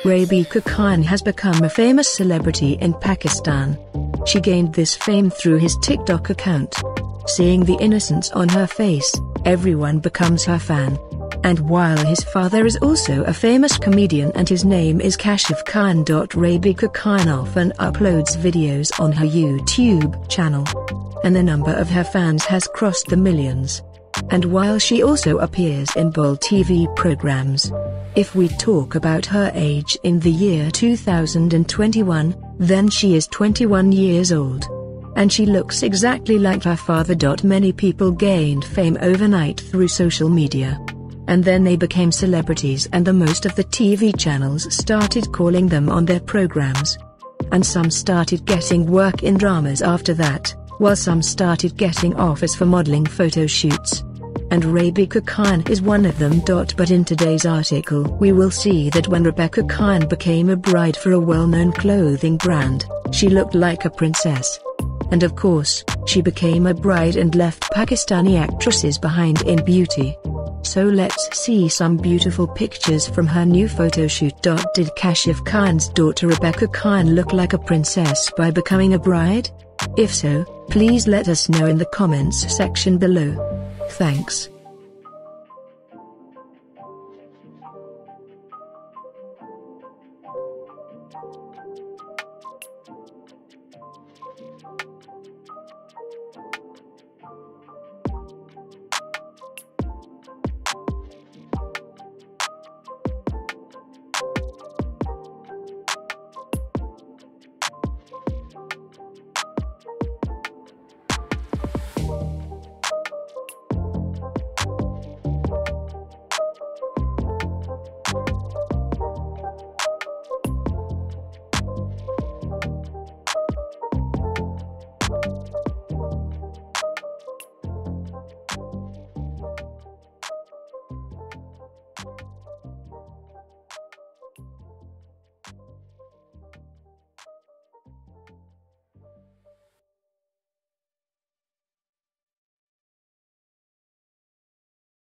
Rebecca Khan has become a famous celebrity in Pakistan. She gained this fame through his TikTok account. Seeing the innocence on her face, everyone becomes her fan. And while his father is also a famous comedian and his name is Kashif Khan. Rebecca Khan often uploads videos on her YouTube channel, and the number of her fans has crossed the millions. And while she also appears in bold TV programs, if we talk about her age in the year 2021, then she is 21 years old. And she looks exactly like her father. Many people gained fame overnight through social media. And then they became celebrities, and the most of the TV channels started calling them on their programs. And some started getting work in dramas after that, while some started getting offers for modeling photo shoots. And Rebecca Khan is one of them. But in today's article we will see that when Rebecca Khan became a bride for a well-known clothing brand, she looked like a princess. And of course, she became a bride and left Pakistani actresses behind in beauty. So let's see some beautiful pictures from her new photo shoot. Did Kashif Khan's daughter Rebecca Khan look like a princess by becoming a bride? If so, please let us know in the comments section below. Thanks.